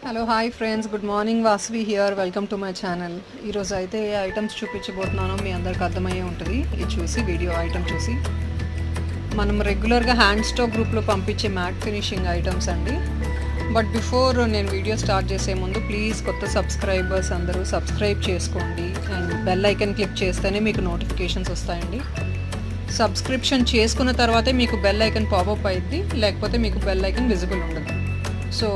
Hello hi friends, good morning. Vasavi here. Welcome to my channel. ఈరోజు అయితే ఏ items చూపించబోతున్నానో మీ అందరికి అర్థమయ్యే ఉంటుంది. ఇది చూసి వీడియో ఐటమ్ చూసి మనం రెగ్యులర్గా హ్యాండ్ స్టాక్ గ్రూప్లో పంపించే మ్యాట్ ఫినిషింగ్ ఐటమ్స్ అండి. బట్ బిఫోర్ నేను వీడియో స్టార్ట్ చేసే ముందు ప్లీజ్ కొత్త సబ్స్క్రైబర్స్ అందరూ సబ్స్క్రైబ్ చేసుకోండి అండ్ బెల్ ఐకన్ క్లిక్ చేస్తేనే మీకు నోటిఫికేషన్స్ వస్తాయండి. సబ్స్క్రిప్షన్ చేసుకున్న తర్వాతే మీకు బెల్ ఐకన్ పాపప్ అయ్యిద్ది, లేకపోతే మీకు బెల్ ఐకన్ విజిబుల్ ఉండదు. So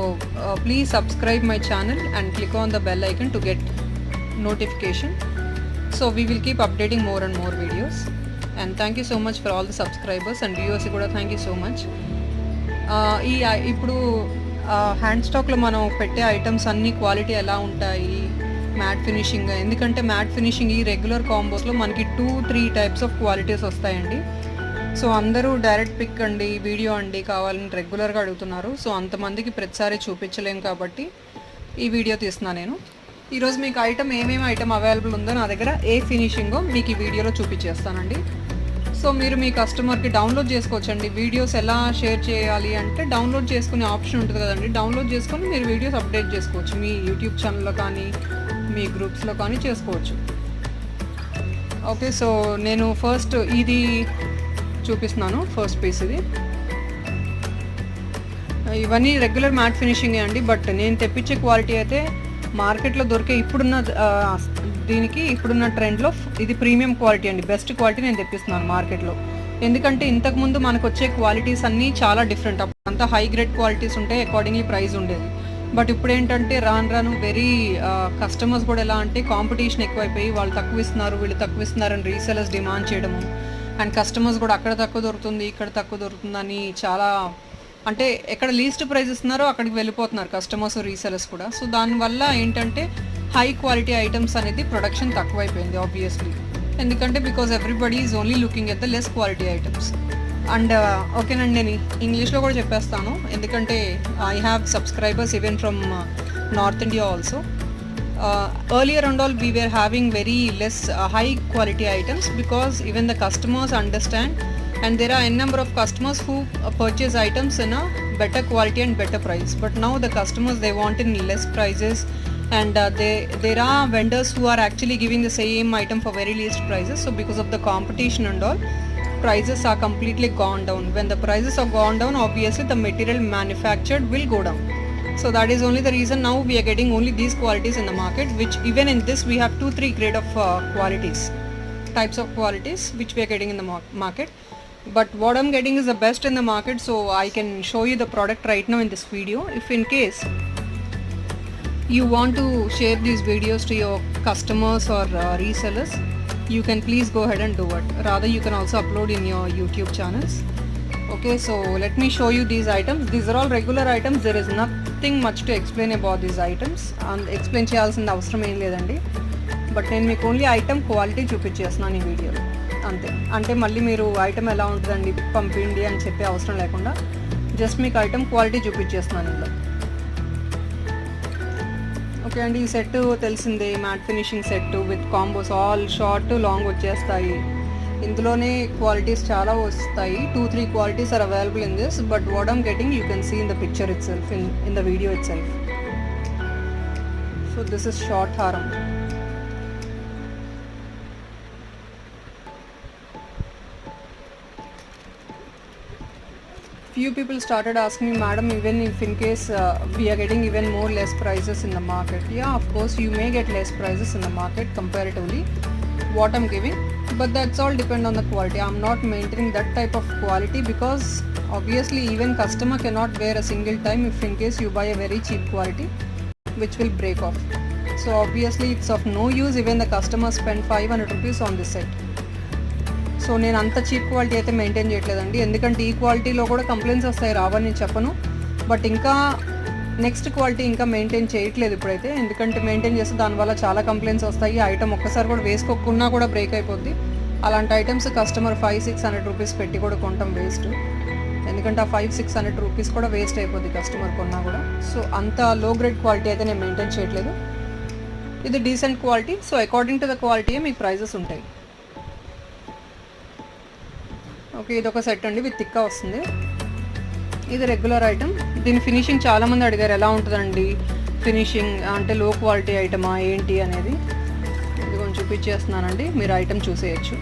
please subscribe my channel and click on the bell icon to get notification. So we will keep updating more and more videos. And thank you so much for all the subscribers and viewers kuda. Thank you so much. ఇప్పుడు hand స్టాక్లో మనం పెట్టే items అన్ని quality ఎలా ఉంటాయి, matte finishing, ఎందుకంటే matte finishing ఈ regular కాంబోస్లో మనకి 2-3 టైప్స్ ఆఫ్ క్వాలిటీస్ వస్తాయండి. సో అందరూ డైరెక్ట్ పిక్ అండి, వీడియో అండి కావాలని రెగ్యులర్గా అడుగుతున్నారు. సో అంతమందికి ప్రతిసారి చూపించలేము కాబట్టి ఈ వీడియో తీస్తున్నాను నేను. ఈరోజు మీకు ఐటమ్ ఏమేమి ఐటమ్ అవైలబుల్ ఉందో నా దగ్గర ఏ ఫినిషింగో మీకు ఈ వీడియోలో చూపించేస్తానండి. సో మీరు మీ కస్టమర్కి డౌన్లోడ్ చేసుకోవచ్చండి. వీడియోస్ ఎలా షేర్ చేయాలి అంటే డౌన్లోడ్ చేసుకునే ఆప్షన్ ఉంటుంది కదండి. డౌన్లోడ్ చేసుకొని మీరు వీడియోస్ అప్డేట్ చేసుకోవచ్చు. మీ యూట్యూబ్ ఛానల్లో కానీ మీ గ్రూప్స్లో కానీ చేసుకోవచ్చు. ఓకే, సో నేను ఫస్ట్ ఇది చూపిస్తున్నాను. ఫస్ట్ పీస్ ఇది. ఇవన్నీ రెగ్యులర్ మ్యాట్ ఫినిషింగే అండి. బట్ నేను తెప్పించే క్వాలిటీ అయితే మార్కెట్లో దొరికే ఇప్పుడున్న ట్రెండ్లో ఇది ప్రీమియం క్వాలిటీ అండి. బెస్ట్ క్వాలిటీ నేను తెప్పిస్తున్నాను మార్కెట్లో. ఎందుకంటే ఇంతకుముందు మనకు వచ్చే క్వాలిటీస్ అన్నీ చాలా డిఫరెంట్. అంతా హై గ్రేడ్ క్వాలిటీస్ ఉంటే అకార్డింగ్లీ ప్రైస్ ఉండేది. బట్ ఇప్పుడు ఏంటంటే రాను వెరీ కస్టమర్స్ కూడా ఎలా అంటే కాంపిటీషన్ ఎక్కువైపోయి వాళ్ళు తక్కువ ఇస్తున్నారు, వీళ్ళు తక్కువ ఇస్తున్నారని రీసెలర్స్ డిమాండ్ చేయడము, అండ్ కస్టమర్స్ కూడా అక్కడ తక్కువ దొరుకుతుంది, ఇక్కడ తక్కువ దొరుకుతుందని చాలా అంటే ఎక్కడ లీస్ట్ ప్రైస్ ఇస్తున్నారో అక్కడికి వెళ్ళిపోతున్నారు కస్టమర్స్, రీసెలర్స్ కూడా. సో దానివల్ల ఏంటంటే హై క్వాలిటీ ఐటమ్స్ అనేది ప్రొడక్షన్ తక్కువైపోయింది ఆబ్వియస్లీ. ఎందుకంటే because everybody is only looking at the less quality items. And ఓకేనండి, నేను ఇంగ్లీష్లో కూడా చెప్పేస్తాను ఎందుకంటే I have subscribers even from north India also. Earlier and all we were having very less high quality items because even the customers understand, and there are a number of customers who purchase items in a better quality and better price. But now the customers, they want in less prices, and there are vendors who are actually giving the same item for very least prices. So because of the competition and all, prices are completely gone down. When the prices are gone down, obviously the material manufactured will go down. So that is only the reason now we are getting only these qualities in the market, which even in this we have 2-3 grade of types of qualities which we are getting in the market. But what I'm getting is the best in the market, so I can show you the product right now in this video. If in case you want to share these videos to your customers or resellers, you can please go ahead and do it. Rather you can also upload in your YouTube channels. Okay, so let me show you these items. These are all regular items. There is nothing much to explain about these items, and explain చేయాల్సిన అవసరం ఏం లేదండి. But నేను మీకు only item quality చూపించేస్తున్నాను ఈ వీడియోలో అంతే. అంటే మళ్ళీ మీరు ఐటమ్ ఎలా ఉంటుందండి పంపిండి అని చెప్పే అవసరం లేకుండా జస్ట్ మీకు ఐటమ్ క్వాలిటీ చూపించేస్తున్నాను ఇందులో. ఓకే అండి, ఈ సెట్ తెలిసిందే, matte finishing set with combos, all short long వచ్చేస్తాయి. ఇందులోనే క్వాలిటీస్ చాలా వస్తాయి. 2-3 qualities are available in this, but what I'm getting you can see in the picture itself, in the video itself. So this is short haram. Few people started asking me, madam, even if in case we are getting even more less prices in the market. Yeah, of course you may get less prices in the market comparatively what I'm giving, but that's all depend on the quality. I'm not maintaining that type of quality because obviously even customer cannot wear a single time if in case you buy a very cheap quality which will break off. So obviously it's of no use even the customer spend 500 rupees on this set. So నేను అంత cheap quality అయితే maintain చేయట్లేదండి. ఎందుకంటే ఈ క్వాలిటీలో కూడా complaints వస్తాయి, రావని నేను చెప్పను. బట్ ఇంకా నెక్స్ట్ క్వాలిటీ ఇంకా మెయింటైన్ చేయట్లేదు ఇప్పుడైతే. ఎందుకంటే మెయింటైన్ చేస్తే దానివల్ల చాలా కంప్లైంట్స్ వస్తాయి. ఐటమ్ ఒక్కసారి కూడా వేసుకోకున్నా కూడా బ్రేక్ అయిపోద్ది. అలాంటి ఐటమ్స్ కస్టమర్ 500-600 రూపీస్ పెట్టి కూడా కొనటం వేస్ట్. ఎందుకంటే ఆ 500-600 రూపీస్ కూడా వేస్ట్ అయిపోద్ది కస్టమర్ కొన్నా కూడా. సో అంత లో గ్రేడ్ క్వాలిటీ అయితే నేను మెయింటైన్ చేయట్లేదు. ఇది decent quality. So according to the క్వాలిటీయే మీకు ప్రైజెస్ ఉంటాయి. ఓకే, ఇది ఒక సెట్ అండి విత్ థిక్గా వస్తుంది. ఇది రెగ్యులర్ ఐటమ్. దీని ఫినిషింగ్ చాలామంది అడిగారు ఎలా ఉంటుందండి ఫినిషింగ్ అంటే లో క్వాలిటీ ఐటమా ఏంటి అనేది ఇది కొంచెం చూపించేస్తున్నానండి, మీరు ఐటమ్ చూసేయచ్చు.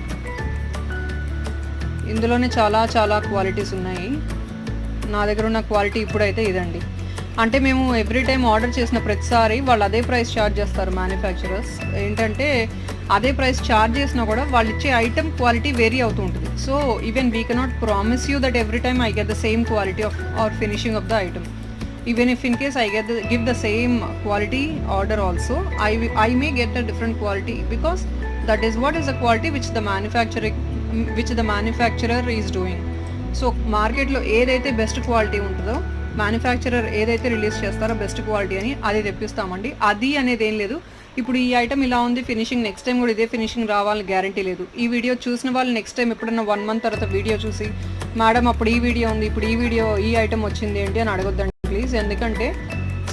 ఇందులోనే చాలా చాలా క్వాలిటీస్ ఉన్నాయి. నా దగ్గర ఉన్న క్వాలిటీ ఇప్పుడైతే ఇదండి. అంటే మేము ఎవ్రీ టైం ఆర్డర్ చేసిన ప్రతిసారి వాళ్ళు అదే ప్రైస్ ఛార్జ్ చేస్తారు మ్యానుఫ్యాక్చరర్స్. ఏంటంటే అదే ప్రైస్ ఛార్జ్ చేసినా కూడా వాళ్ళు ఇచ్చే ఐటమ్ క్వాలిటీ వేరీ అవుతూ ఉంటుంది. So even we cannot promise you that every time I get the same quality of or finishing of the item. Even if in case I give the same quality order also, I may get a different quality, because that is what is the quality which the manufacturer is doing. So మార్కెట్లో ఏదైతే best quality ఉంటుందో manufacturer ఏదైతే release చేస్తారో best quality అని అది తెప్పిస్తామండి. అది అనేది ఏం లేదు. ఇప్పుడు ఈ ఐటమ్ ఇలా ఉంది ఫినిషింగ్, నెక్స్ట్ టైం కూడా ఇదే ఫినిషింగ్ రావాలని గ్యారంటీ లేదు. ఈ వీడియో చూసిన వాళ్ళు నెక్స్ట్ టైం ఎప్పుడన్నా 1 month తర్వాత వీడియో చూసి మేడం అప్పుడు ఈ వీడియో ఉంది, ఇప్పుడు ఈ ఐటమ్ వచ్చింది ఏంటి అని అడగొద్దండి ప్లీజ్. ఎందుకంటే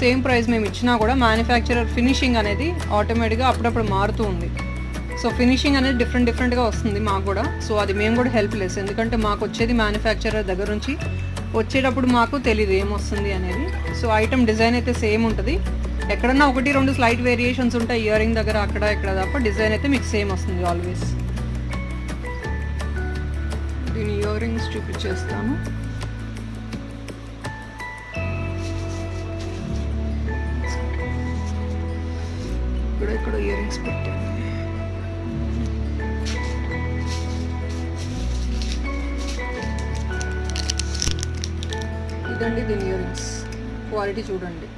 సేమ్ ప్రైస్ మేము ఇచ్చినా కూడా మ్యానుఫ్యాక్చరర్ ఫినిషింగ్ అనేది ఆటోమేటిక్గా అప్పుడప్పుడు మారుతూ ఉంది. సో ఫినిషింగ్ అనేది డిఫరెంట్గా వస్తుంది మాకు కూడా. సో అది మేము కూడా హెల్ప్లెస్, ఎందుకంటే మాకు వచ్చేది మ్యానుఫ్యాక్చరర్ దగ్గర నుంచి, వచ్చేటప్పుడు మాకు తెలియదు ఏమొస్తుంది అనేది. సో ఐటమ్ డిజైన్ అయితే సేమ్ ఉంటుంది. ఎక్కడన్నా 1-2 స్లైట్ వేరియేషన్స్ ఉంటాయి ఇయర్ రింగ్ దగ్గర అక్కడ ఇక్కడ తప్ప, డిజైన్ అయితే మీకు సేమ్ వస్తుంది ఆల్వేస్. దీని ఇయర్ రింగ్స్ చూపించేస్తాను. ఇక్కడ ఇయర్ రింగ్స్ పెట్టాను. ఇదండి దీని ఇయర్ రింగ్స్ క్వాలిటీ చూడండి.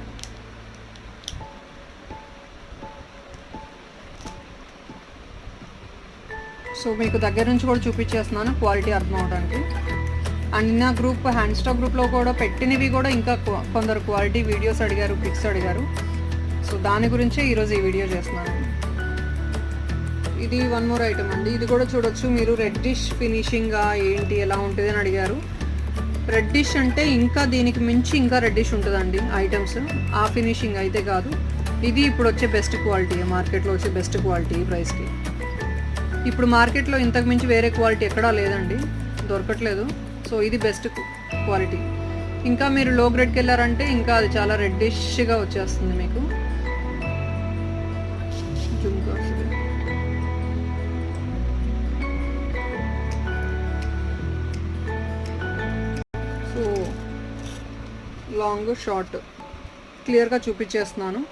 సో మీకు దగ్గర నుంచి కూడా చూపించేస్తున్నాను క్వాలిటీ అర్థం అవడానికి. అండ్ నా గ్రూప్ హ్యాండ్ స్టాక్ గ్రూప్లో కూడా పెట్టినవి కూడా ఇంకా కొందరు క్వాలిటీ వీడియోస్ అడిగారు, పిక్స్ అడిగారు. సో దాని గురించే ఈరోజు ఈ వీడియో చేస్తున్నాను. ఇది 1 more ఐటమ్ అండి. ఇది కూడా చూడొచ్చు మీరు. రెడ్డిష్ ఫినిషింగ్గా ఏంటి ఎలా ఉంటుంది అని అడిగారు. రెడ్డిష్ అంటే ఇంకా దీనికి మించి ఇంకా రెడ్డిష్ ఉంటుందండి ఐటమ్స్. ఆ ఫినిషింగ్ అయితే కాదు. ఇది ఇప్పుడు వచ్చే బెస్ట్ క్వాలిటీ, మార్కెట్లో వచ్చే బెస్ట్ క్వాలిటీ ఈ ప్రైస్కి. ఇప్పుడు మార్కెట్లో ఇంతకు మించి వేరే క్వాలిటీ ఎక్కడా లేదండి, దొరకట్లేదు. సో ఇది బెస్ట్ క్వాలిటీ. ఇంకా మీరు లో గ్రేడ్కి వెళ్ళారంటే ఇంకా అది చాలా రెడ్డిష్గా వచ్చేస్తుంది మీకు. సో లాంగ్ షార్ట్ క్లియర్గా చూపించేస్తున్నాను.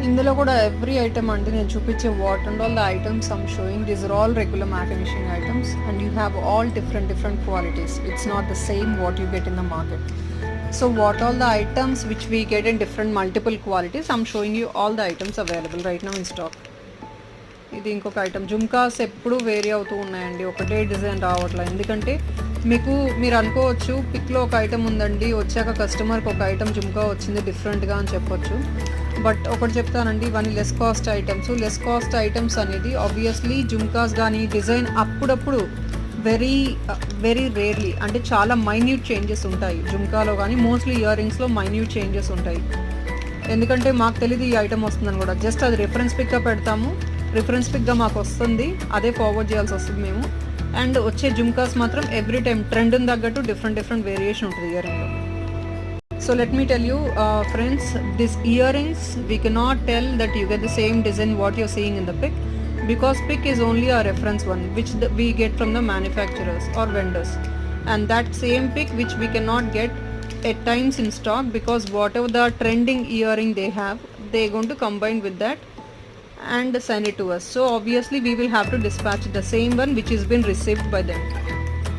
ఇందులో కూడా ఎవ్రీ ఐటమ్ అంటే నేను చూపించే what and all the items I'm showing, these are all regular matte finishing items and you have all different qualities. It's not the same what you get in the market. So what all the items which we get in different multiple qualities, I'm showing you all the items available right now in stock. ఇది ఇంకొక item. Jhumkas ఎప్పుడు vary అవుతూ ఉన్నాయండి, ఒకటే design రావట్లేదు. ఎందుకంటే మీరు అనుకోవచ్చు పిక్లో ఒక ఐటమ్ ఉందండి, వచ్చాక కస్టమర్కి ఒక ఐటమ్ జుమ్కా వచ్చింది డిఫరెంట్గా అని చెప్పొచ్చు. బట్ ఒకటి చెప్తానండి, ఇవన్నీ less cost items. Less cost items అనేది ఆబ్వియస్లీ జుమ్కాస్ కానీ డిజైన్ అప్పుడప్పుడు వెరీ వెరీ రేర్లీ అంటే చాలా మైన్యూట్ చేంజెస్ ఉంటాయి జుమ్కాలో కానీ, మోస్ట్లీ ఇయర్ రింగ్స్లో మైన్యూట్ చేంజెస్ ఉంటాయి. ఎందుకంటే మాకు తెలియదు ఈ ఐటమ్ వస్తుందని కూడా, జస్ట్ అది రిఫరెన్స్ పిక్గా పెడతాము, రిఫరెన్స్ పిక్గా మాకు వస్తుంది, అదే ఫార్వర్డ్ చేయాల్సి వస్తుంది మేము. అండ్ వచ్చే జుమ్కాస్ మాత్రం ఎవ్రీ టైం ట్రెండ్ని తగ్గట్టు డిఫరెంట్ వేరియేషన్ ఉంటుంది ఇయర్ రింగ్లో. So let me tell you friends, these earrings we cannot tell that you get the same design what you're seeing in the pic, because pic is only a reference one which we get from the manufacturers or vendors, and that same pic which we cannot get at times in stock, because whatever the trending earring they have, they're going to combine with that and send it to us. So obviously we will have to dispatch the same one which has been received by them,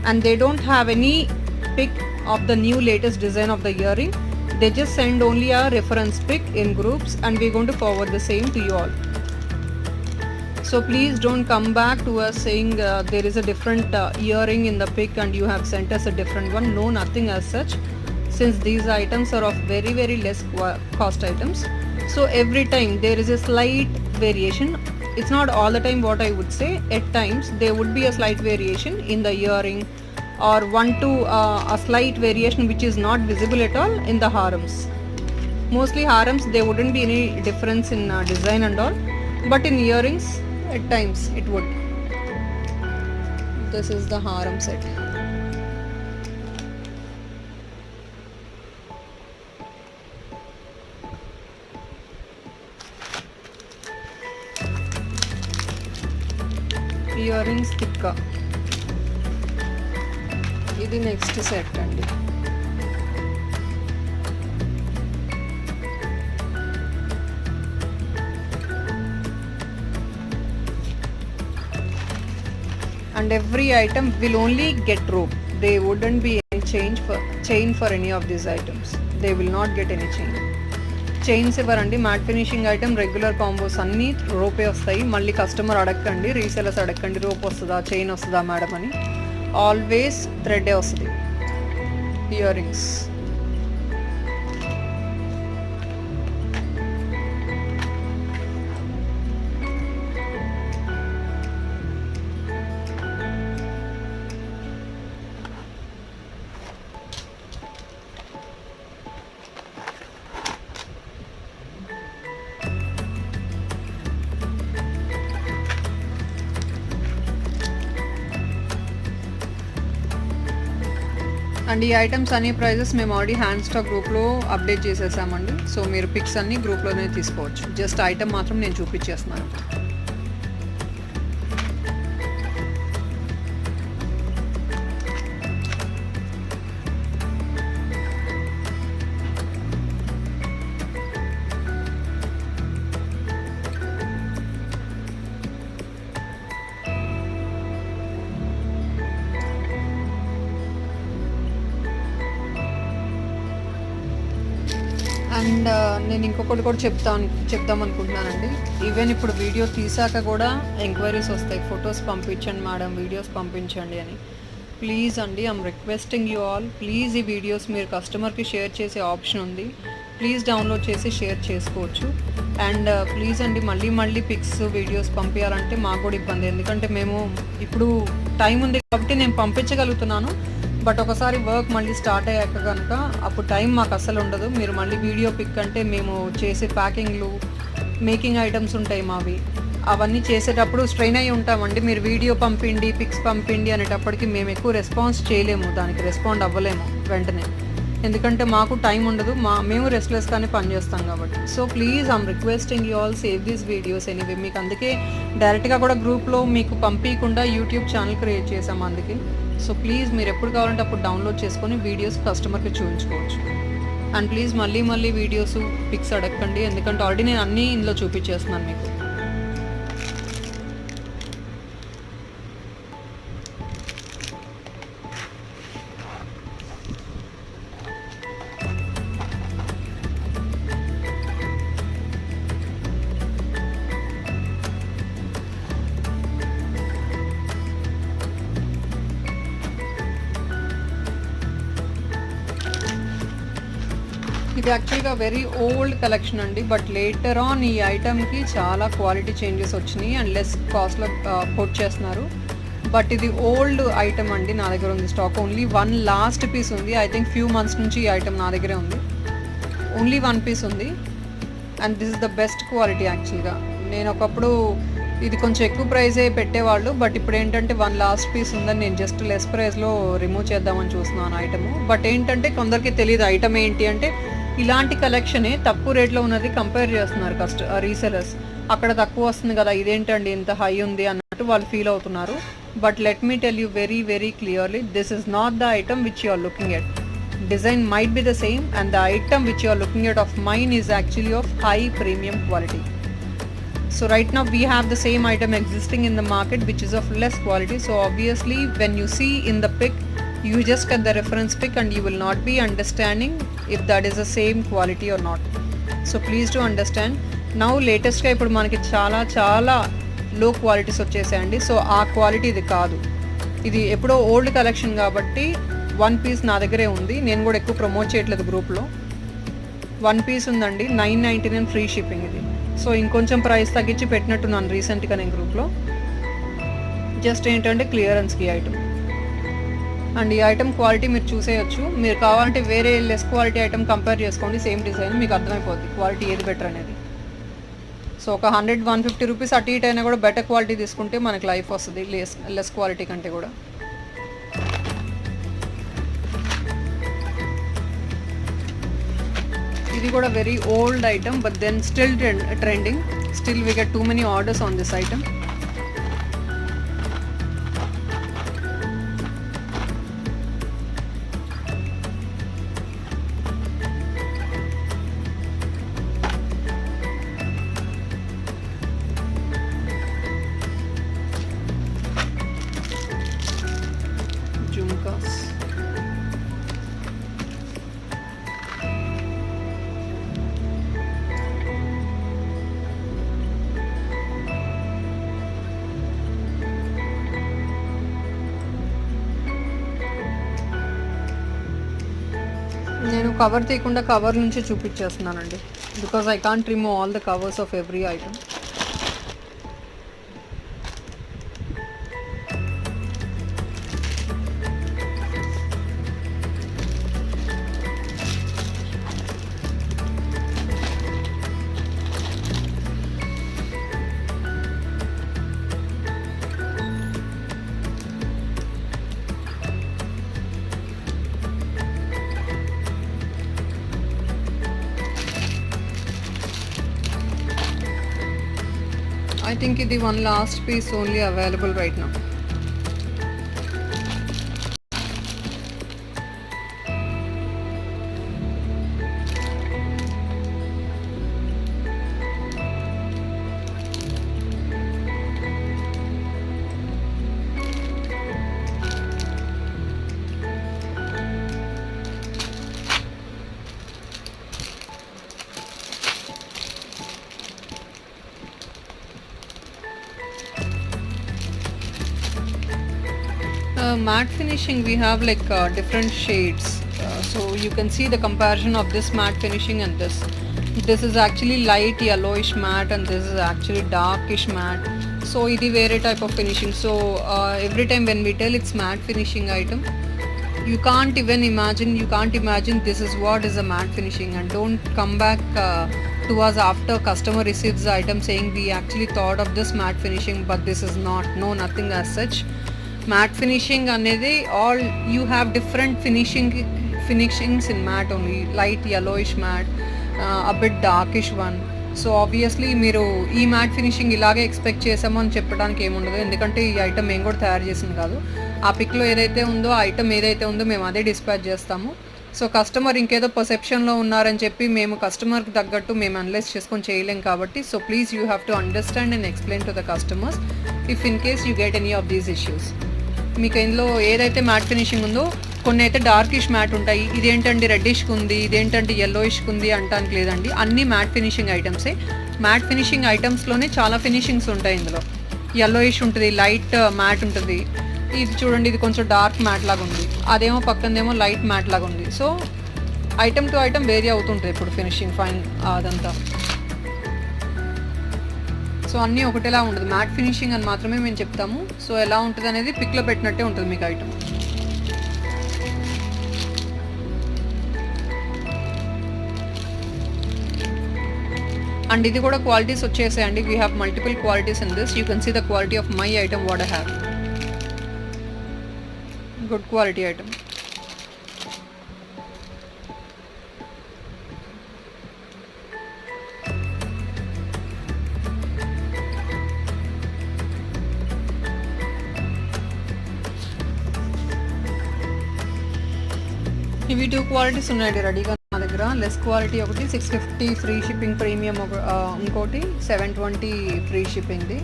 and they don't have any pic of the new latest design of the earring. They just send only a reference pic in groups and we're going to forward the same to you all. So please don't come back to us saying there is a different earring in the pic and you have sent us a different one. No, nothing as such, since these items are of very very less cost items. So every time there is a slight variation. It's not all the time what I would say. At times there would be a slight variation in the earring, or one to a slight variation which is not visible at all in the harams. Mostly harams there wouldn't be any difference in design and all, but in earrings at times it would. This is the haram set. Earrings tikka. ఇది next set అండి. And every item will only get rope. They wouldn't be any chain for any of these items. They will not get any chain. Chains ఇవ్వరండి. Matte finishing item regular combos అన్నీ రోపే వస్తాయి. మళ్ళీ customer అడగండి, resellers అడగండి rope వస్తుందా chain వస్తుందా madam అని. ఆల్వేస్ థ్రెడ్డే వస్తుంది. ఇయర్ రింగ్స్ అండ్ ఈ ఐటమ్స్ అన్ని ప్రైజెస్ మేము ఆల్రెడీ హ్యాండ్ స్టాక్ గ్రూప్లో అప్డేట్ చేసేసామండి. సో మీరు పిక్స్ అన్ని గ్రూప్లోనే తీసుకోవచ్చు. జస్ట్ ఐటమ్ మాత్రం నేను చూపించేస్తున్నాను. అండ్ నేను ఇంకొకటి కూడా చెప్దాం అనుకుంటున్నానండి. ఈవెన్ ఇప్పుడు వీడియో తీసాక కూడా ఎంక్వైరీస్ వస్తాయి, ఫొటోస్ పంపించండి మేడం, వీడియోస్ పంపించండి అని. ప్లీజ్ అండి, I'm requesting you all, please ఈ వీడియోస్ మీరు కస్టమర్కి షేర్ చేసే ఆప్షన్ ఉంది. ప్లీజ్ డౌన్లోడ్ చేసి షేర్ చేసుకోవచ్చు. అండ్ ప్లీజ్ అండి, మళ్ళీ పిక్స్ వీడియోస్ పంపించాలంటే మాకు కూడా ఇబ్బంది. ఎందుకంటే మేము ఇప్పుడు టైం ఉంది కాబట్టి నేను పంపించగలుగుతున్నాను. బట్ ఒకసారి వర్క్ మళ్ళీ స్టార్ట్ అయ్యాక కనుక అప్పుడు టైం మాకు అస్సలు ఉండదు. మీరు మళ్ళీ వీడియో పిక్ అంటే మేము చేసే ప్యాకింగ్లు, మేకింగ్ ఐటమ్స్ ఉంటాయి మావి, అవన్నీ చేసేటప్పుడు స్ట్రెయిన్ అయ్యి ఉంటామండి. మీరు వీడియో పంపిండి, పిక్స్ పంపిండి అనేటప్పటికి మేము ఎక్కువ రెస్పాన్స్ చేయలేము, దానికి రెస్పాండ్ అవ్వలేము వెంటనే. ఎందుకంటే మాకు టైం ఉండదు, మేము రెస్ట్లెస్గానే పనిచేస్తాం కాబట్టి. So please I'm requesting you all save these videos anyway. మీకు అందుకే డైరెక్ట్గా కూడా గ్రూప్లో మీకు పంపించకుండా యూట్యూబ్ ఛానల్ క్రియేట్ చేసాము అందుకే. సో ప్లీజ్ మీరు ఎప్పుడు కావాలంటే అప్పుడు డౌన్లోడ్ చేసుకొని వీడియోస్ కస్టమర్కి చూపించుకోవచ్చు. అండ్ ప్లీజ్ మళ్ళీ వీడియోస్ పిక్స్ అడగండి, ఎందుకంటే ఆల్రెడీ నేను అన్నీ ఇందులో చూపించేస్తున్నాను మీకు. ఇది యాక్చువల్గా వెరీ ఓల్డ్ కలెక్షన్ అండి, బట్ లేటర్ ఆన్ ఈ ఐటమ్కి చాలా క్వాలిటీ చేంజెస్ వచ్చినాయి అండ్ లెస్ కాస్ట్లో కోట్ చేస్తున్నారు. బట్ ఇది ఓల్డ్ ఐటమ్ అండి, నా దగ్గర ఉంది stock. Only one last piece ఉంది. ఐ థింక్ ఫ్యూ మంత్స్ నుంచి ఈ ఐటమ్ నా దగ్గరే ఉంది. ఓన్లీ వన్ పీస్ ఉంది and this is the best quality యాక్చువల్గా. నేను ఒకప్పుడు ఇది కొంచెం ఎక్కువ ప్రైజే పెట్టేవాళ్ళు, బట్ ఇప్పుడు ఏంటంటే వన్ లాస్ట్ పీస్ ఉందని నేను జస్ట్ లెస్ ప్రైస్లో రిమూవ్ చేద్దామని చూస్తున్నాను ఐటము. బట్ ఏంటంటే కొందరికి తెలియదు ఐటమ్ ఏంటి అంటే, ఇలాంటి కలెక్షనే తక్కువ రేట్లో ఉన్నది కంపేర్ చేస్తున్నారు రీసెలర్స్. అక్కడ తక్కువ వస్తుంది కదా, ఇదేంటండి ఇంత హై ఉంది అన్నట్టు వాళ్ళు ఫీల్ అవుతున్నారు. But let me tell you very very clearly, this is not the item which you are looking at. Design might be the same and the item which you are looking at of mine is actually of high premium quality. So right now we have the same item existing in the market which is of less quality. So obviously when you see in the pic, you just get the reference pic and you will not be understanding if that is the same quality or not. So please do understand. Now latest ga ippudu manaki చాలా లో qualities వచ్చేసాయండి. So ఆ quality ఇది కాదు, ఇది ఎప్పుడో old collection కాబట్టి 1 piece నా దగ్గరే ఉంది. నేను కూడా ఎక్కువ ప్రమోట్ చేయట్లేదు గ్రూప్లో. 1 పీస్ ఉందండి, 999 ఫ్రీ షిప్పింగ్ ఇది. సో ఇంకొంచెం ప్రైస్ తగ్గించి పెట్టినట్టున్నాను రీసెంట్గా నేను గ్రూప్లో. జస్ట్ ఏంటంటే క్లియరెన్స్కి ఐటమ్. అండ్ ఈ ఐటమ్ క్వాలిటీ మీరు చూసేయచ్చు. మీరు కావాలంటే వేరే లెస్ క్వాలిటీ ఐటమ్ కంపేర్ చేసుకోండి, సేమ్ డిజైన్, మీకు అర్థమైపోద్ది క్వాలిటీ ఏది బెటర్ అనేది. సో ఒక 100-150 రూపీస్ అటు ఇటు అయినా కూడా బెటర్ క్వాలిటీ తీసుకుంటే మనకి లైఫ్ వస్తుంది లెస్ క్వాలిటీ కంటే కూడా. ఇది కూడా very old item, but then still trending. Still we get too many orders on this item. Jhumkas. నేను కవర్ తీయకుండా కవర్ నుంచి చూపించేస్తున్నానండి, because I can't remove all the covers of every item. I think ఇది one last piece only available right now. Matte finishing we have like different shades, so you can see the comparison of this matte finishing and this is actually light yellowish matte and this is actually darkish matte. So it is very type of finishing. So every time when we tell it's matte finishing item, you can't imagine this is what is a matte finishing. And don't come back to us after customer receives the item saying we actually thought of this matte finishing, but this is not. No, nothing as such. Matte finishing అనేది all you have different finishings in matte only, light yellowish matte, a bit darkish one. So obviously మీరు ఈ matte finishing ఇలాగే expect చేసామో అని చెప్పడానికి ఏముండదు, ఎందుకంటే ఈ ఐటమ్ మేము కూడా తయారు చేసింది కాదు. ఆ పిక్లో ఏదైతే ఉందో ఆ ఐటమ్ ఏదైతే ఉందో మేము అదే డిస్పాచ్ చేస్తాము. సో కస్టమర్ ఇంకేదో పర్సెప్షన్లో ఉన్నారని చెప్పి మేము కస్టమర్కి తగ్గట్టు మేము అనలైజ్ చేసుకొని చేయలేం కాబట్టి. So please you have to understand and explain to the customers if in case you get any of these issues. మీకు ఇందులో ఏదైతే మ్యాట్ ఫినిషింగ్ ఉందో కొన్ని అయితే డార్కిష్ మ్యాట్ ఉంటాయి, ఇదేంటండి రెడ్డిష్కి ఉంది, ఇదేంటంటే యెల్లోయిష్కి ఉంది అంటానికి లేదండి. అన్నీ మ్యాట్ ఫినిషింగ్ ఐటమ్సే. మ్యాట్ ఫినిషింగ్ ఐటమ్స్లోనే చాలా ఫినిషింగ్స్ ఉంటాయి. ఇందులో యెల్లోయిష్ ఉంటుంది, లైట్ మ్యాట్ ఉంటుంది. ఇది చూడండి, ఇది కొంచెం డార్క్ మ్యాట్ లాగా ఉంది, అదేమో పక్కనదేమో లైట్ మ్యాట్ లాగా ఉంది. So item to item vary అవుతుంటుంది ఇప్పుడు ఫినిషింగ్ ఫైన్ అదంతా. సో అన్నీ ఒకటేలా ఉండదు, మ్యాట్ ఫినిషింగ్ అని మాత్రమే మేము చెప్తాము. సో ఎలా ఉంటుంది అనేది పిక్లో పెట్టినట్టే ఉంటుంది మీకు ఐటమ్. అండ్ ఇది కూడా క్వాలిటీస్ వచ్చేసాయండి. We have multiple qualities in this. You can see the quality of my item what I have. Good quality item. ఇవి 2 క్వాలిటీస్ ఉన్నాయండి రెడీగా మా దగ్గర. లెస్ క్వాలిటీ ఒకటి 650 ఫ్రీ షిప్పింగ్ ప్రీమియం, ఇంకోటి 720 ఫ్రీ షిప్పింగ్ది.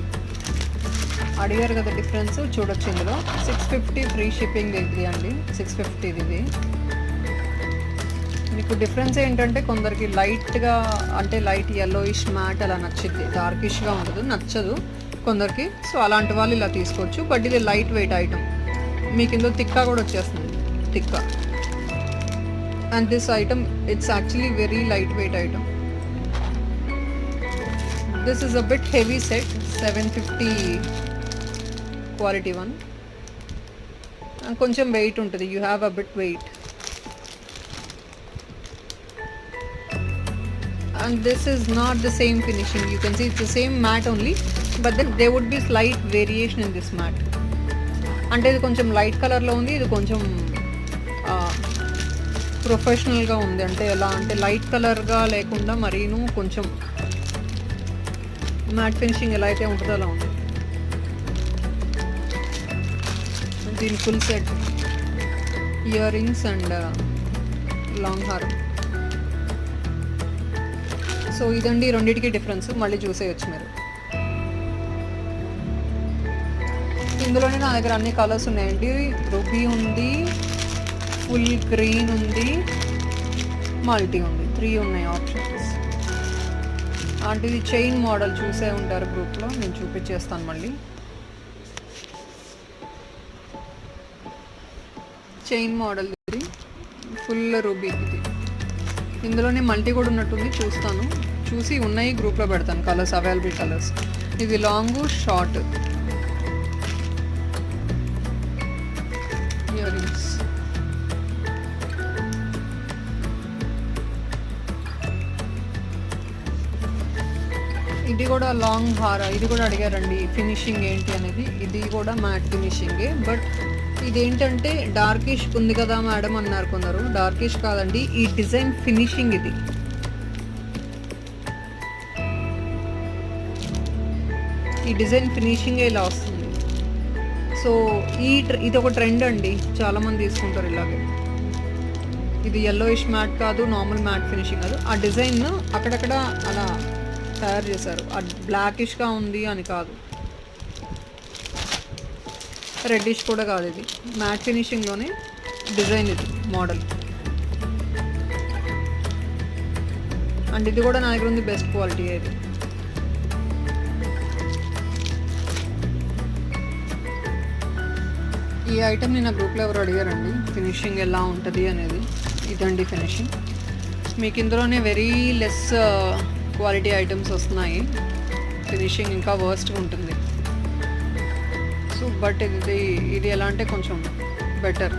అడిగారు కదా డిఫరెన్స్ చూడొచ్చు. ఇందులో 650 ఫ్రీ షిప్పింగ్ ఇది అండి, 650 ఇది. మీకు డిఫరెన్స్ ఏంటంటే కొందరికి లైట్గా అంటే లైట్ యెల్లోయిష్ మ్యాట్ అలా నచ్చింది, డార్కిష్గా ఉండదు, నచ్చదు. కొందరికి. సో అలాంటి వాళ్ళు ఇలా తీసుకోవచ్చు. బట్ ఇది లైట్ వెయిట్ ఐటమ్, మీకు ఇందులో తిక్కా కూడా వచ్చేస్తుంది, tikka. And this item it's actually very light weight item. This is a bit heavy set, 750 quality one. కొంచెం వెయిట్ ఉంటుంది, you have a bit weight. And this is not the same finishing, you can see it's the same mat only, but then there would be slight variation in this mat. అంటే ఇది కొంచెం light కలర్లో ఉంది, ఇది కొంచెం ప్రొఫెషనల్గా ఉంది. అంటే ఎలా అంటే లైట్ కలర్గా లేకుండా మరీను కొంచెం మ్యాట్ ఫినిషింగ్ ఎలా అయితే ఉంటుందో అలా ఉంది. దీని full set, ear rings and long హారం. సో ఇదండి రెండింటికి డిఫరెన్స్, మళ్ళీ చూసేయచ్చు మీరు. ఇందులోనే నా దగ్గర అన్ని కలర్స్ ఉన్నాయండి. రూబీ ఉంది, ఫుల్ గ్రీన్ ఉంది, మల్టీ ఉంది, 3 ఉన్నాయి ఆప్షన్స్. అంటే ఇది చైన్ మోడల్ చూసే ఉంటారు గ్రూప్లో, నేను చూపించేస్తాను మళ్ళీ. చైన్ మోడల్ ఇది, ఫుల్ రూబీ ఇది. ఇందులోనే మల్టీ కూడా ఉన్నట్టుంది, చూస్తాను, చూసి ఉన్నాయి గ్రూప్లో పెడతాను కలర్స్, అవైలబుల్ కలర్స్. ఇది లాంగ్ షార్ట్ ఇయర్ రింగ్స్. ఇది కూడా లాంగ్ హార, ఇది కూడా అడిగారండి ఫినిషింగ్ ఏంటి అనేది. ఇది కూడా మ్యాట్ ఫినిషింగే, బట్ ఇదేంటంటే డార్కిష్ ఉంది కదా మేడం అన్నారు కొందరు. డార్కిష్ కాదండి, ఈ డిజైన్ ఫినిషింగ్ ఇది. ఈ డిజైన్ ఫినిషింగే ఇలా వస్తుంది. సో ఇది ఒక ట్రెండ్ అండి, చాలామంది తీసుకుంటారు ఇలాగే. ఇది yellowish మ్యాట్ కాదు, నార్మల్ మ్యాట్ ఫినిషింగ్ కాదు. ఆ డిజైన్ అక్కడక్కడ అలా తయారు చేశారు, అది బ్లాకిష్గా ఉంది అని కాదు, రెడ్డిష్ కూడా కాదు. ఇది మ్యాట్ ఫినిషింగ్లోనే డిజైన్, ఇది మోడల్. అండ్ ఇది కూడా నా దగ్గర ఉంది బెస్ట్ క్వాలిటీ. ఇది ఈ ఐటమ్ని నా గ్రూప్లో ఎవరు అడిగారండి ఫినిషింగ్ ఎలా ఉంటుంది అనేది. ఇదండి ఫినిషింగ్. మీకు ఇందులోనే వెరీ లెస్ క్వాలిటీ ఐటమ్స్ వస్తున్నాయి, ఫినిషింగ్ ఇంకా వర్స్ట్గా ఉంటుంది. సో బట్ ఇది ఎలా అంటే కొంచెం బెటర్.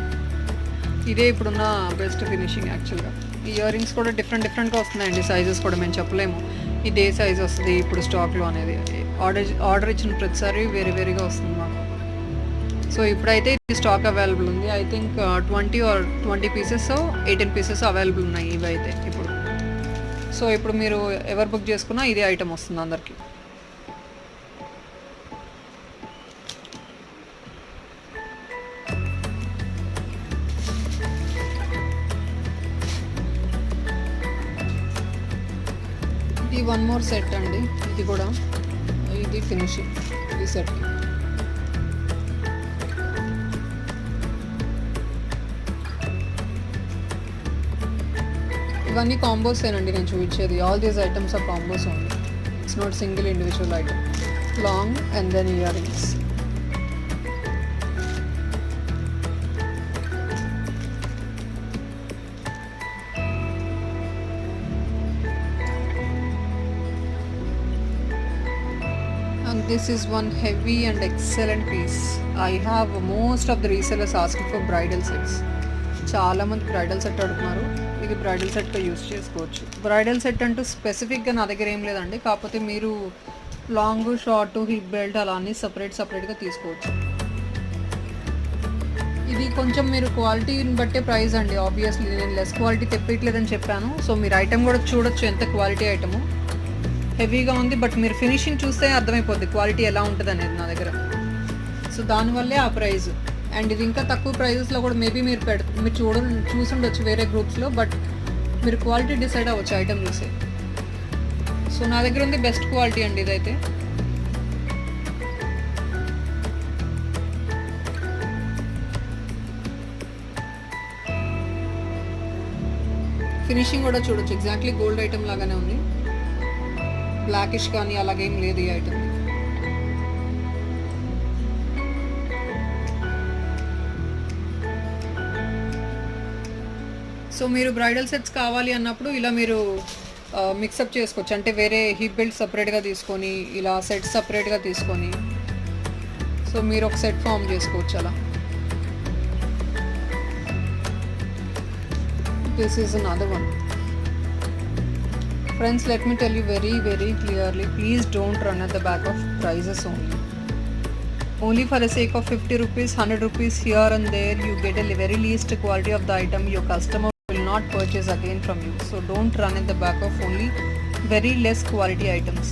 ఇదే ఇప్పుడున్న బెస్ట్ ఫినిషింగ్ యాక్చువల్గా. ఈ ఇయర్ రింగ్స్ కూడా డిఫరెంట్గా వస్తున్నాయండి, సైజెస్ కూడా మేము చెప్పలేము ఇదే సైజ్ వస్తుంది ఇప్పుడు స్టాక్లో అనేది. ఆర్డర్ ఇచ్చిన ప్రతిసారి వేరేగా వస్తుంది మాకు. సో ఇప్పుడైతే ఇది స్టాక్ అవైలబుల్ ఉంది. I think 20 pieces 18 pieces available ఉన్నాయి ఇవి అయితే ఇప్పుడు. సో ఇప్పుడు మీరు ఎవరు బుక్ చేసుకున్నా ఇదే ఐటమ్ వస్తుంది అందరికీ. ఇది 1 more సెట్ అండి, ఇది కూడా ఇది ఫినిషింగ్ ఈ సెట్. ఇవన్నీ కాంబోస్ ఏనండి నేను చూపించేది. All these items are combos only, it's not single individual item. Long and then earrings. And this is one heavy and excellent piece. I have most of the resellers asking for bridal sets. చాలా మంది bridal set అడుగుతున్నారు. ఇది bridal సెట్గా use చేసుకోవచ్చు. Bridal set అంటూ స్పెసిఫిక్గా నా దగ్గర ఏం లేదండి, కాకపోతే మీరు లాంగ్ షార్ట్ హిప్ బెల్ట్ అలా అన్నీ సపరేట్గా తీసుకోవచ్చు. ఇది కొంచెం మీరు క్వాలిటీని బట్టే ప్రైస్ అండి. ఆబ్వియస్లీ నేను లెస్ క్వాలిటీ తెప్పట్లేదని చెప్పాను. సో మీరు ఐటమ్ కూడా చూడొచ్చు ఎంత క్వాలిటీ ఐటము. హెవీగా ఉంది, బట్ మీరు ఫినిషింగ్ చూస్తే అర్థమైపోద్ది క్వాలిటీ ఎలా ఉంటుంది అనేది నా దగ్గర. సో దానివల్లే ఆ ప్రైస్. అండ్ ఇది ఇంకా తక్కువ ప్రైజెస్లో కూడా మేబీ మీరు చూసుండొచ్చు వేరే గ్రూప్స్లో, బట్ మీరు క్వాలిటీ డిసైడ్ అవ్వచ్చు ఐటమ్ చూసే. సో నా దగ్గర ఉంది బెస్ట్ క్వాలిటీ అండి ఇదైతే. ఫినిషింగ్ కూడా చూడొచ్చు, ఎగ్జాక్ట్లీ గోల్డ్ ఐటమ్ లాగానే ఉంది, బ్లాకిష్ కానీ అలాగేం లేదు ఈ ఐటమ్. సో మీరు బ్రైడల్ సెట్స్ కావాలి అన్నప్పుడు ఇలా మీరు మిక్సప్ చేసుకోవచ్చు. అంటే వేరే హిప్ బెల్ట్ సపరేట్గా తీసుకొని ఇలా సెట్ సపరేట్గా తీసుకొని సో మీరు ఒక సెట్ ఫామ్ చేసుకోవచ్చు అలా. This is another one. Friends, let me tell you very very clearly, please don't run at the back of prices only for the sake of 50 rupees 100 rupees here and there you get a very least quality of the item. Your customer will not purchase again from you, so don't run at the back of only very less quality items.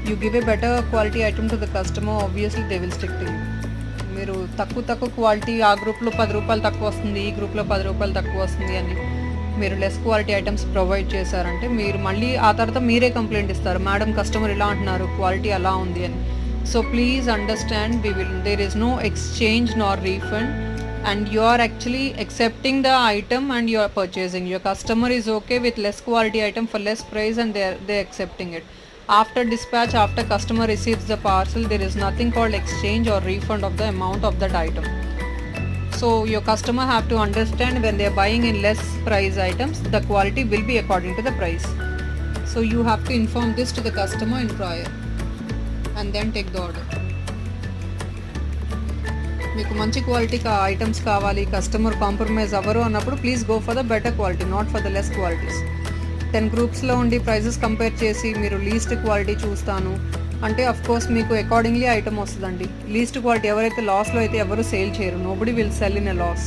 You give a better quality item to the customer, obviously they will stick to you. మీరు తక్కువ quality ఆ గ్రూప్లో 10 రూపాయలు తక్కువ వస్తుంది, ఈ గ్రూప్లో 10 రూపాయలు తక్కువ వస్తుంది అని మీరు లెస్ క్వాలిటీ ఐటమ్స్ ప్రొవైడ్ చేశారంటే మీరు మళ్ళీ ఆ తర్వాత మీరే కంప్లైంట్ ఇస్తారు, మేడం కస్టమర్ ఇలా అంటున్నారు క్వాలిటీ అలా ఉంది అని. So please understand, there is no exchange nor refund and you are actually accepting the item and you are purchasing. Your customer is okay with less quality item for less price and they accepting it. After dispatch, after customer receives the parcel, there is nothing called exchange or refund of the amount of that item. So your customer have to understand, when they are buying in less price items, the quality will be according to the price. So you have to inform this to the customer in prior and then take the order. మీకు మంచి quality items కావాలి, customer compromise అవ్వరు అన్నప్పుడు please go for the better quality, not for the less qualities. 10 గ్రూప్స్లో ఉండి prices compare చేసి మీరు least quality చూస్తాను అంటే అఫ్ కోర్స్ మీకు అకార్డింగ్లీ ఐటమ్ వస్తుందండి. లీస్ట్ క్వాలిటీ ఎవరైతే లాస్లో అయితే ఎవరు సేల్ చేయరు. Nobody will sell in a loss.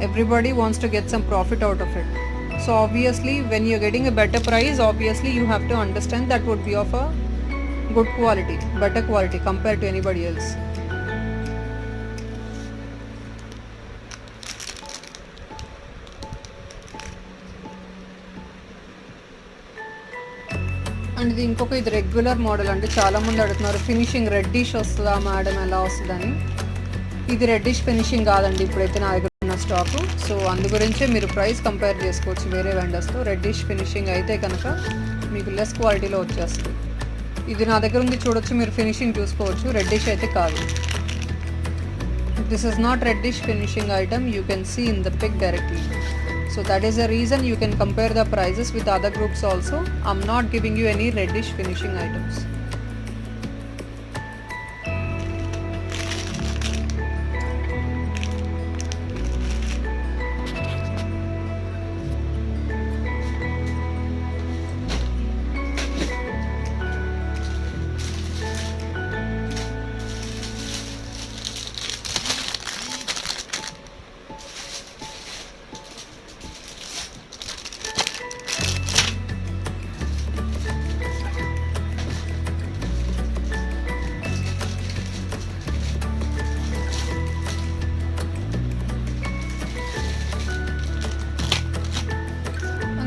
Everybody wants to get some profit out of it. So obviously when you're getting a better price, obviously you have to understand that would be of a good quality, better quality compare to anybody else. And ఇది ఇంకొక, ఇది regular model అండి. చాలామంది అడుగుతున్నారు finishing reddish వస్తుందా madam, ఎలా వస్తుందని. ఇది రెడ్డిష్ ఫినిషింగ్ కాదండి ఇప్పుడైతే నా దగ్గర ఉన్న స్టాకు. సో అందు గురించే మీరు ప్రైస్ కంపేర్ చేసుకోవచ్చు వేరే వెండర్స్తో. రెడ్డిష్ ఫినిషింగ్ అయితే కనుక మీకు లెస్ క్వాలిటీలో వచ్చేస్తుంది. ఇది నా దగ్గర ఉంది చూడొచ్చు, మీరు ఫినిషింగ్ చూసుకోవచ్చు. రెడ్డిష్ అయితే కాదు. This is not reddish finishing item, you can see in the pic directly. So that is the reason you can compare the prices with other groups also. I'm not giving you any reddish finishing items.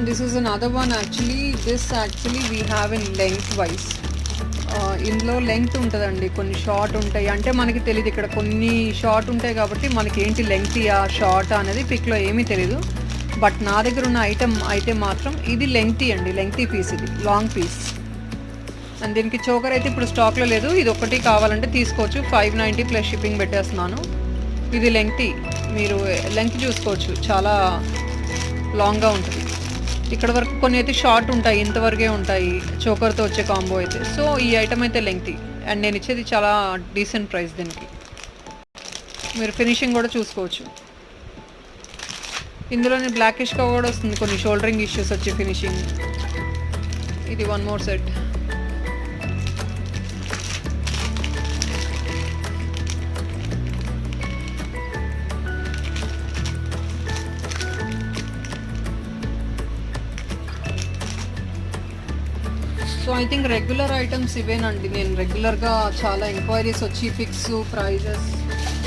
This is another one actually. This actually we have in length wise. ఇందులో length ఉంటుందండి, కొన్ని short ఉంటాయి. అంటే మనకి తెలియదు, ఇక్కడ కొన్ని short ఉంటాయి కాబట్టి మనకి ఏంటి లెంగ్తీయా షార్ట్ అనేది పిక్లో ఏమీ తెలీదు. బట్ నా దగ్గర ఉన్న ఐటమ్ అయితే మాత్రం ఇది లెంగ్తీ అండి, లెంగ్తీ పీస్, ఇది లాంగ్ పీస్. అండ్ దీనికి చోకర్ అయితే ఇప్పుడు స్టాక్లో లేదు, ఇది ఒకటి కావాలంటే తీసుకోవచ్చు. 590 ప్లస్ షిప్పింగ్ పెట్టేస్తున్నాను. ఇది లెంగ్తీ, మీరు లెంగ్త్ చూసుకోవచ్చు, చాలా లాంగ్గా ఉంటుంది. ఇక్కడ వరకు కొన్ని అయితే షార్ట్ ఉంటాయి, ఇంతవరకే ఉంటాయి చోకర్తో వచ్చే కాంబో అయితే. సో ఈ ఐటమ్ అయితే లెంగ్తీ అండ్ నేను ఇచ్చేది చాలా డీసెంట్ ప్రైస్ దీనికి. మీరు ఫినిషింగ్ కూడా చూసుకోవచ్చు. ఇందులోనే బ్లాకిష్గా కూడా వస్తుంది, కొన్ని షోల్డరింగ్ ఇష్యూస్ వచ్చే ఫినిషింగ్. ఇది one more set. So I think regular items ఇవేనండి. నేను రెగ్యులర్గా చాలా ఎంక్వైరీస్ వచ్చి పిక్స్, ప్రైజెస్,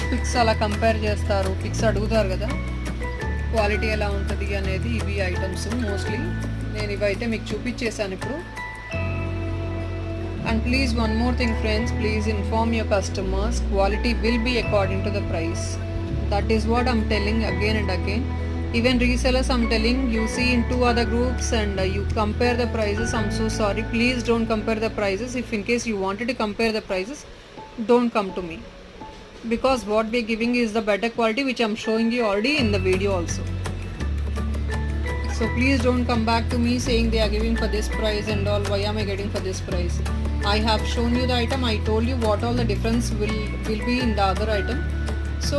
పిక్స్ అలా కంపేర్ చేస్తారు, పిక్స్ అడుగుతారు కదా క్వాలిటీ ఎలా ఉంటుంది అనేది. ఇవి ఐటమ్స్ మోస్ట్లీ నేను ఇవైతే మీకు చూపించేసాను ఇప్పుడు. And please one more thing friends, please inform your customers, quality will be according to the price. That is what I'm telling again and again. Even resellers, I'm telling you, see in 2 other groups and you compare the prices. I'm so sorry, please don't compare the prices. If in case you wanted to compare the prices, don't come to me, because what we're giving is the better quality, which I'm showing you already in the video also. So please don't come back to me saying they are giving for this price and all. Why am I getting for this price? I have shown you the item. I told you what all the difference will be in the other item. So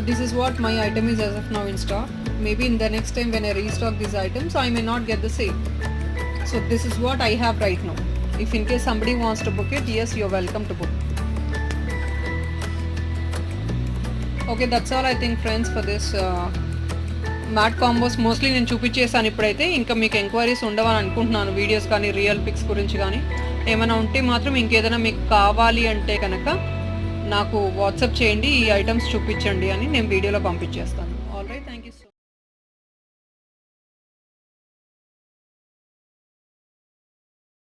this is what my item is as of now in stock. Maybe in the next time when I restock these items, I may not get the same. So this is what I have right now. If in case somebody wants to book it, yes, you're welcome to book. Okay, that's all I think friends for this matte combos. Mostly నేను చూపించేసాను ఇప్పుడైతే. ఇంకా మీకు enquiries ఉండవని అనుకుంటున్నాను, videos కానీ real pics గురించి కానీ. ఏమైనా ఉంటే మాత్రం ఇంకేదైనా మీకు కావాలి అంటే కనుక నాకు వాట్సాప్ చేయండి, ఈ ఐటమ్స్ చూపించండి అని నేను వీడియోలో పంపించేస్తాను.